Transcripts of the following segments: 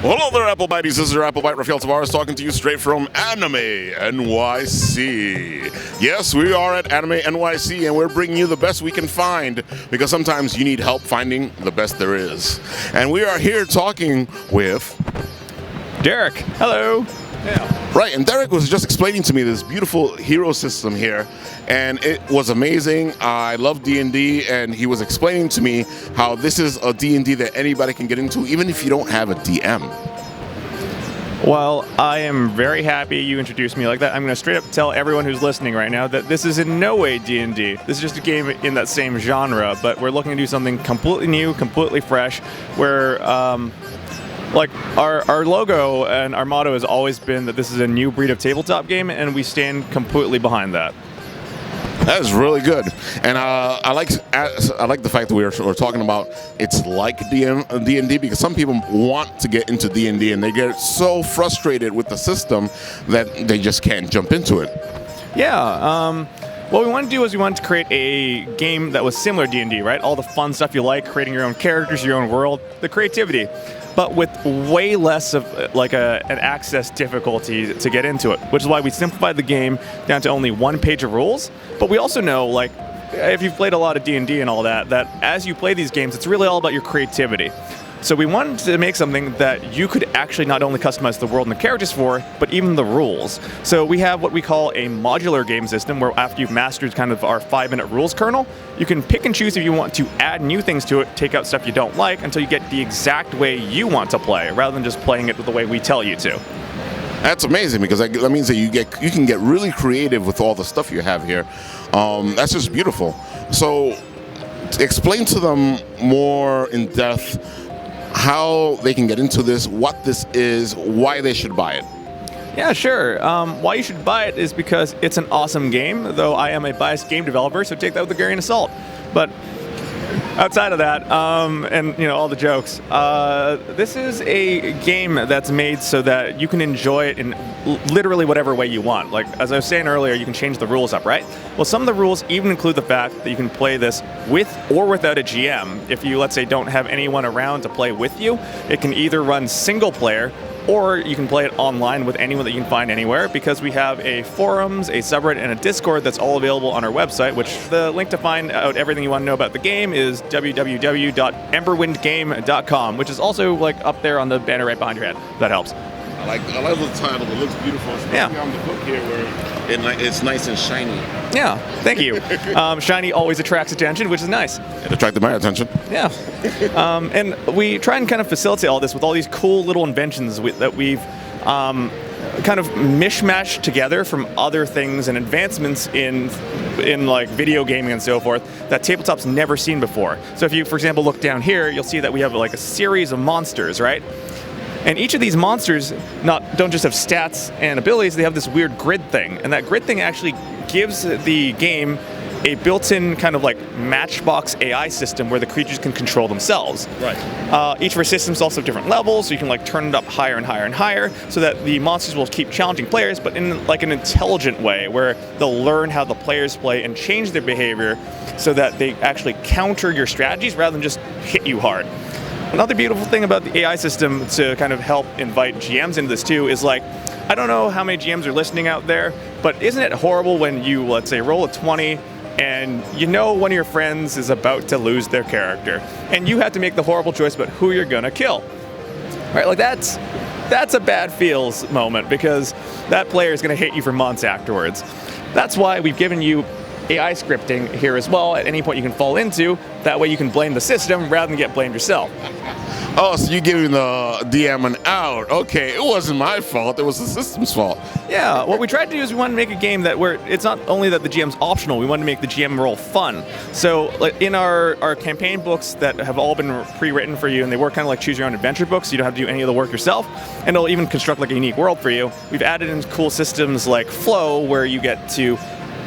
Well, hello there, Applebiteys. This is your Applebite, Rafael Tavares, talking to you straight from Anime NYC. Yes, we are at Anime NYC, and we're bringing you the best we can find, because sometimes you need help finding the best there is. And we are here talking with Derek. Hello. Yeah. Right, and Derek was just explaining to me this beautiful hero system here, and it was amazing. I love D&D, and he was explaining to me how this is a D&D that anybody can get into, even if you don't have a DM. Well, I am very happy you introduced me like that. I'm going to straight up tell everyone who's listening right now that this is in no way D&D. This is just a game in that same genre, but we're looking to do something completely new, completely fresh, where like our logo and our motto has always been that this is a new breed of tabletop game, and we stand completely behind that. That is really good, and I like the fact that we're talking about it's like D&D, because some people want to get into D&D and they get so frustrated with the system that they just can't jump into it. Yeah. What we wanted to do is we wanted to create a game that was similar to D&D, right? All the fun stuff you like, creating your own characters, your own world, the creativity, but with way less of like an access difficulty to get into it, which is why we simplified the game down to only one page of rules. But we also know, like, if you've played a lot of D&D and all that, that as you play these games, it's really all about your creativity. So we wanted to make something that you could actually not only customize the world and the characters for, but even the rules. So we have what we call a modular game system, where after you've mastered kind of our 5-minute rules kernel, you can pick and choose if you want to add new things to it, take out stuff you don't like, until you get the exact way you want to play, rather than just playing it the way we tell you to. That's amazing, because that means that you can get really creative with all the stuff you have here. That's just beautiful. So explain to them more in depth how they can get into this, what this is, why they should buy it. Yeah, sure. Why you should buy it is because it's an awesome game, though I am a biased game developer, so take that with a grain of salt. But outside of that, and all the jokes, this is a game that's made so that you can enjoy it in literally whatever way you want. Like, as I was saying earlier, you can change the rules up, right? Well, some of the rules even include the fact that you can play this with or without a GM. If you, let's say, don't have anyone around to play with you, it can either run single player, or you can play it online with anyone that you can find anywhere, because we have a forums, a subreddit, and a Discord that's all available on our website, which the link to find out everything you want to know about the game is www.emberwindgame.com, which is also like up there on the banner right behind your head. That helps. I love the title. It looks beautiful, especially on the book here where it's nice and shiny. Yeah, thank you. Shiny always attracts attention, which is nice. It attracted my attention. Yeah. And we try and kind of facilitate all this with all these cool little inventions that we've kind of mishmashed together from other things and advancements in like video gaming and so forth that tabletop's never seen before. So if you, for example, look down here, you'll see that we have like a series of monsters, right? And each of these monsters don't just have stats and abilities, they have this weird grid thing. And that grid thing actually gives the game a built-in kind of like matchbox AI system where the creatures can control themselves. Right. Each of our systems also have different levels, so you can like turn it up higher and higher and higher, so that the monsters will keep challenging players, but in like an intelligent way, where they'll learn how the players play and change their behavior so that they actually counter your strategies rather than just hit you hard. Another beautiful thing about the AI system to kind of help invite GMs into this too is, like, I don't know how many GMs are listening out there, but isn't it horrible when you, let's say, roll a 20 and you know one of your friends is about to lose their character, and you have to make the horrible choice about who you're gonna kill, right? Like, that's a bad feels moment, because that player is gonna hate you for months afterwards. That's why we've given you AI scripting here as well. At any point you can fall into, that way you can blame the system rather than get blamed yourself. Oh, so you're giving the DM an out. Okay, it wasn't my fault, it was the system's fault. Yeah, what we tried to do is we wanted to make a game that where it's not only that the GM's optional, we wanted to make the GM role fun. So like, in our campaign books that have all been pre-written for you, and they work kind of like choose your own adventure books, so you don't have to do any of the work yourself, and it'll even construct like a unique world for you. We've added in cool systems like Flow, where you get to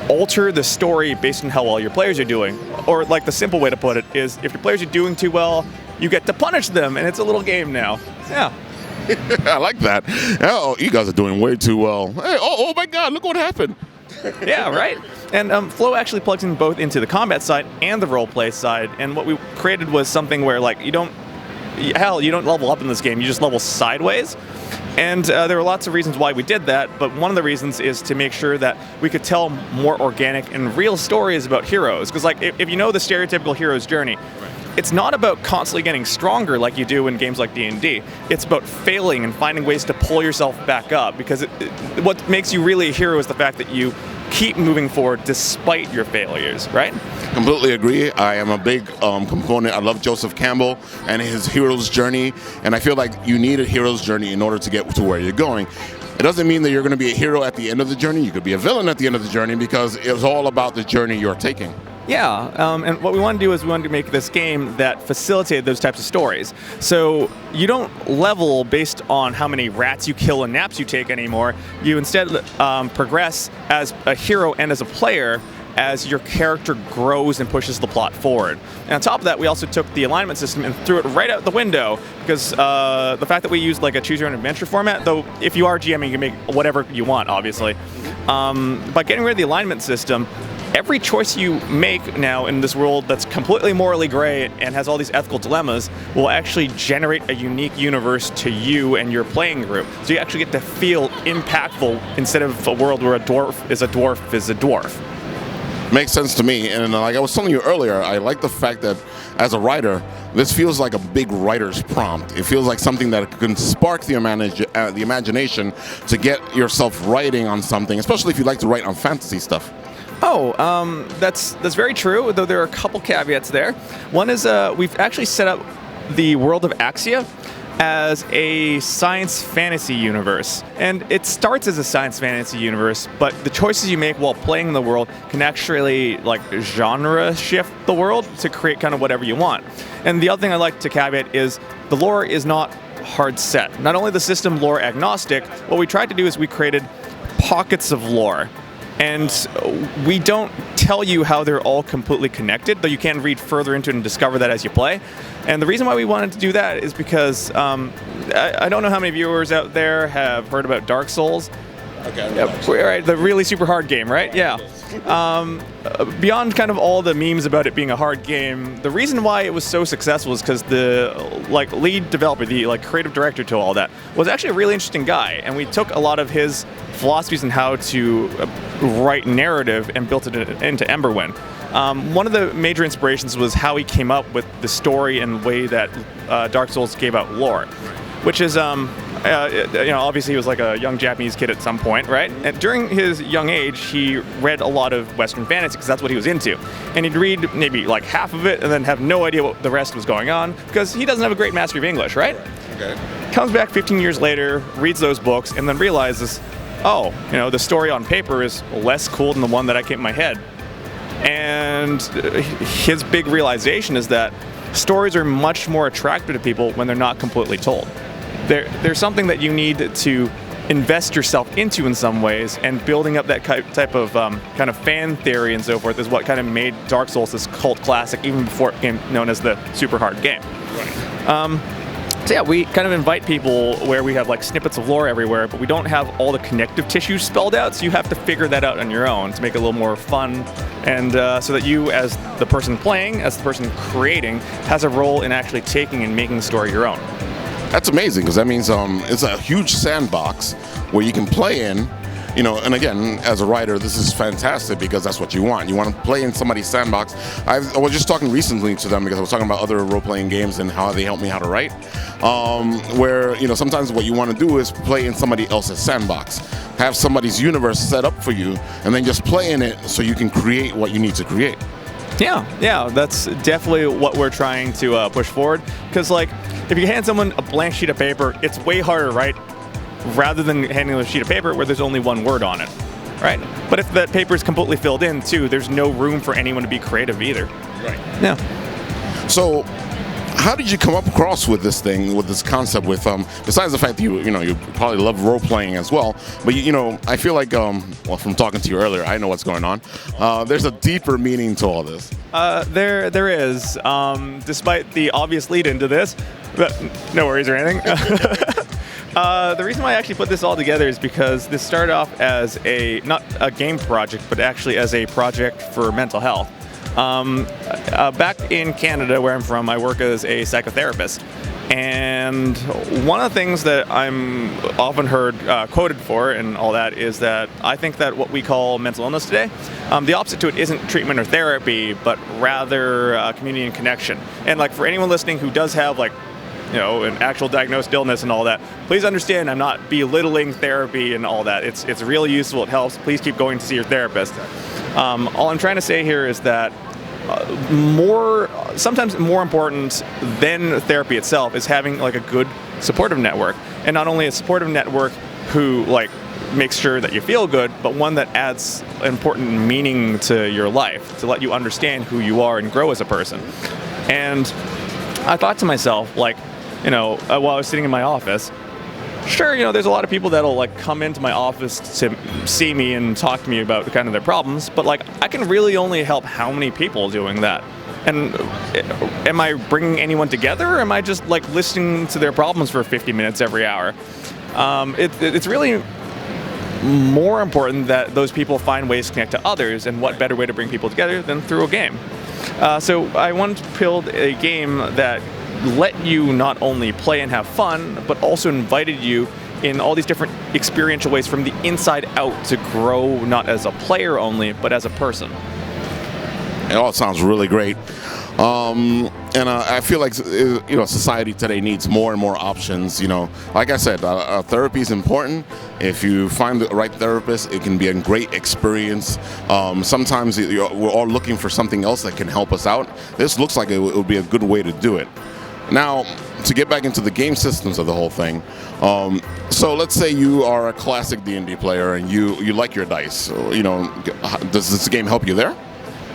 alter the story based on how well your players are doing. Or like the simple way to put it is, if your players are doing too well, you get to punish them, and it's a little game now. Yeah. I like that. Oh, you guys are doing way too well. Hey, oh my God, look what happened. Yeah, right? And Flow actually plugs in both into the combat side and the roleplay side, and what we created was something where, like, hell, you don't level up in this game, you just level sideways. And there are lots of reasons why we did that, but one of the reasons is to make sure that we could tell more organic and real stories about heroes. Because like, if you know the stereotypical hero's journey, it's not about constantly getting stronger like you do in games like D&D. It's about failing and finding ways to pull yourself back up, because what makes you really a hero is the fact that you keep moving forward despite your failures, right? Completely agree. I am a big component. I love Joseph Campbell and his hero's journey, and I feel like you need a hero's journey in order to get to where you're going. It doesn't mean that you're going to be a hero at the end of the journey. You could be a villain at the end of the journey, because it's all about the journey you're taking. Yeah, and what we want to do is we want to make this game that facilitated those types of stories. So you don't level based on how many rats you kill and naps you take anymore. You instead progress as a hero and as a player as your character grows and pushes the plot forward. And on top of that, we also took the alignment system and threw it right out the window, because the fact that we used like a choose your own adventure format, though if you are GMing, you can make whatever you want, obviously. By getting rid of the alignment system, every choice you make now in this world that's completely morally gray and has all these ethical dilemmas will actually generate a unique universe to you and your playing group. So you actually get to feel impactful instead of a world where a dwarf is a dwarf is a dwarf. Makes sense to me, and like I was telling you earlier, I like the fact that as a writer, this feels like a big writer's prompt. It feels like something that can spark the imagination to get yourself writing on something, especially if you like to write on fantasy stuff. Oh, that's very true, though there are a couple caveats there. One is we've actually set up the world of Axia as a science fantasy universe. And it starts as a science fantasy universe, but the choices you make while playing the world can actually like genre shift the world to create kind of whatever you want. And the other thing I like to caveat is the lore is not hard set. Not only the system lore agnostic, what we tried to do is we created pockets of lore. And we don't tell you how they're all completely connected, though you can read further into it and discover that as you play. And the reason why we wanted to do that is because I don't know how many viewers out there have heard about Dark Souls. Okay. Yeah, right, the really super hard game, right? Yeah. Beyond kind of all the memes about it being a hard game, the reason why it was so successful is because the lead developer, the creative director to all that, was actually a really interesting guy, and we took a lot of his philosophies on how to write narrative and built it into Emberwind. One of the major inspirations was how he came up with the story and way that Dark Souls gave out lore, which is obviously he was like a young Japanese kid at some point, right? And during his young age, he read a lot of Western fantasy because that's what he was into. And he'd read maybe like half of it and then have no idea what the rest was going on because he doesn't have a great mastery of English, right? Okay. Comes back 15 years later, reads those books, and then realizes, oh, the story on paper is less cool than the one that I kept in my head. And his big realization is that stories are much more attractive to people when they're not completely told. There's something that you need to invest yourself into in some ways, and building up that type of kind of fan theory and so forth is what kind of made Dark Souls this cult classic even before it became known as the super hard game. Right. So yeah, we kind of invite people where we have like snippets of lore everywhere, but we don't have all the connective tissue spelled out, so you have to figure that out on your own to make it a little more fun, and so that you, as the person playing, as the person creating, has a role in actually taking and making the story your own. That's amazing, because that means it's a huge sandbox where you can play in, and again, as a writer, this is fantastic because that's what you want. You want to play in somebody's sandbox. I was just talking recently to them because I was talking about other role-playing games and how they help me how to write, where, sometimes what you want to do is play in somebody else's sandbox. Have somebody's universe set up for you, and then just play in it so you can create what you need to create. Yeah, that's definitely what we're trying to push forward. Because, if you hand someone a blank sheet of paper, it's way harder to write rather than handing them a sheet of paper where there's only one word on it, right? But if that paper is completely filled in, too, there's no room for anyone to be creative either. Right. Yeah. So, how did you come up across with this thing, with this concept? With besides the fact that you probably love role playing as well, but I feel like from talking to you earlier, I know what's going on. There's a deeper meaning to all this. There is, despite the obvious lead into this, but no worries or anything. The reason why I actually put this all together is because this started off as not a game project, but actually as a project for mental health. Back in Canada, where I'm from, I work as a psychotherapist. And one of the things that I'm often heard quoted for and all that is that I think that what we call mental illness today, the opposite to it isn't treatment or therapy, but rather community and connection. And like for anyone listening who does have like, you know, an actual diagnosed illness and all that, please understand I'm not belittling therapy and all that. It's really useful. It helps. Please keep going to see your therapist. All I'm trying to say here is that sometimes more important than therapy itself is having like a good supportive network, and not only a supportive network who like makes sure that you feel good, but one that adds important meaning to your life to let you understand who you are and grow as a person. And I thought to myself, like, you know, while I was sitting in my office, sure, you know, there's a lot of people that'll like come into my office to see me and talk to me about kind of their problems, but like I can really only help how many people doing that? And am I bringing anyone together, or am I just like listening to their problems for 50 minutes every hour? It's really more important that those people find ways to connect to others, and what better way to bring people together than through a game. So I wanted to build a game that let you not only play and have fun, but also invited you in all these different experiential ways from the inside out to grow, not as a player only, but as a person. It all sounds really great. And I feel like, you know, society today needs more and more options. You know, like I said, therapy is important. If you find the right therapist, it can be a great experience. Sometimes we're all looking for something else that can help us out. This looks like it would be a good way to do it. Now, to get back into the game systems of the whole thing, so let's say you are a classic D&D player and you like your dice. You know, does this game help you there?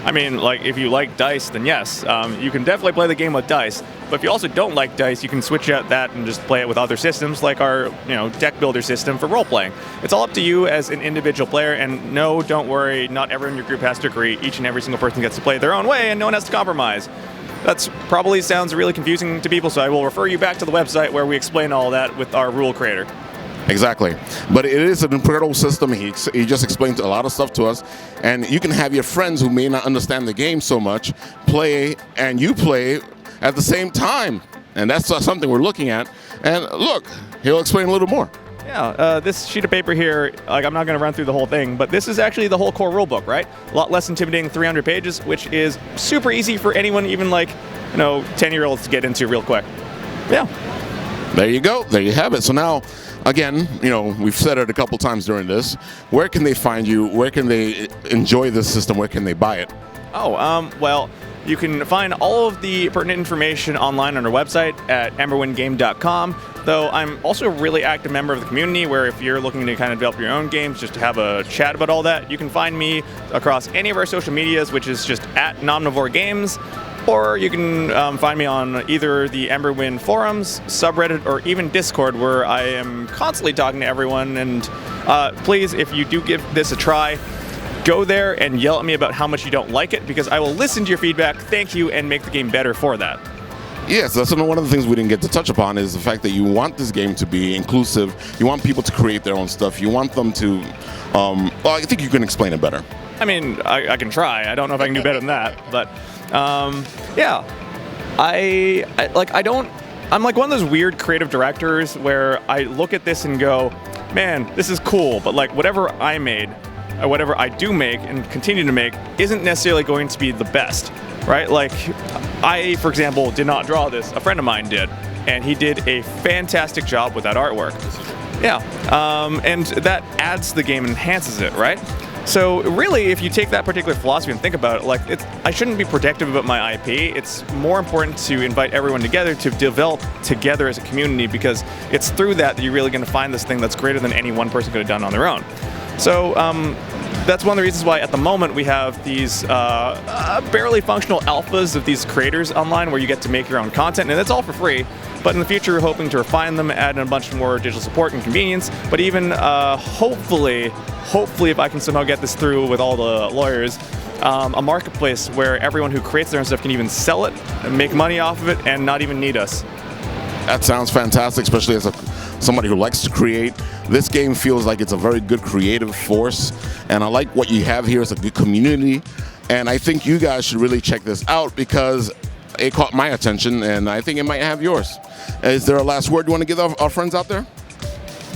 I mean, like, if you like dice, then yes. You can definitely play the game with dice. But if you also don't like dice, you can switch out that and just play it with other systems, like our, you know, deck builder system for role-playing. It's all up to you as an individual player, and no, don't worry, not everyone in your group has to agree. Each and every single person gets to play it their own way, and no one has to compromise. That's probably sounds really confusing to people, so I will refer you back to the website where we explain all that with our rule creator. Exactly. But it is an incredible system. He just explained a lot of stuff to us. And you can have your friends who may not understand the game so much play, and you play at the same time. And that's something we're looking at. And look, he'll explain a little more. Yeah, this sheet of paper here, like, I'm not going to run through the whole thing, but this is actually the whole core rulebook, right? A lot less intimidating, 300 pages, which is super easy for anyone, even like, you know, 10-year-olds to get into real quick. Yeah. There you go. There you have it. So now, again, you know, we've said it a couple times during this. Where can they find you? Where can they enjoy this system? Where can they buy it? Oh, well, you can find all of the pertinent information online on our website at emberwindgame.com, though I'm also a really active member of the community, where if you're looking to kind of develop your own games, just to have a chat about all that, you can find me across any of our social medias, which is just at Nomnivore Games, or you can find me on either the Emberwind forums, subreddit, or even Discord, where I am constantly talking to everyone. And please, if you do give this a try, go there and yell at me about how much you don't like it, because I will listen to your feedback, thank you, and make the game better for that. Yes, that's one of the things we didn't get to touch upon, is the fact that you want this game to be inclusive. You want people to create their own stuff. You want them to, well, I think you can explain it better. I mean, I can try. I don't know if I can do better than that, but yeah. I'm like one of those weird creative directors where I look at this and go, man, this is cool, but like whatever I made, or whatever I do make and continue to make, isn't necessarily going to be the best, right? Like, I, for example, did not draw this. A friend of mine did, and he did a fantastic job with that artwork. Yeah, and that adds to the game and enhances it, right? So really, if you take that particular philosophy and think about it, like, I shouldn't be protective about my IP. It's more important to invite everyone together to develop together as a community, because it's through that you're really going to find this thing that's greater than any one person could have done on their own. So that's one of the reasons why at the moment we have these barely functional alphas of these creators online, where you get to make your own content, and it's all for free. But in the future, we're hoping to refine them, add in a bunch more digital support and convenience. But even hopefully, if I can somehow get this through with all the lawyers, a marketplace where everyone who creates their own stuff can even sell it and make money off of it and not even need us. That sounds fantastic, especially as somebody who likes to create. This game feels like it's a very good creative force, and I like what you have here. It's a good community, and I think you guys should really check this out, because it caught my attention, and I think it might have yours. Is there a last word you want to give our friends out there?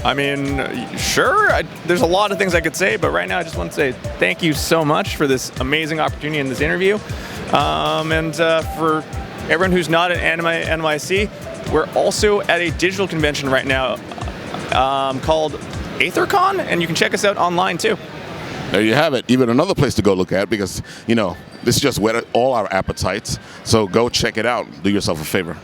I mean, sure. There's a lot of things I could say, but right now I just want to say thank you so much for this amazing opportunity in this interview. And for everyone who's not at Anime NYC, we're also at a digital convention right now called AetherCon, and you can check us out online too. There you have it. Even another place to go look at, because, you know, this just whet all our appetites. So go check it out. Do yourself a favor.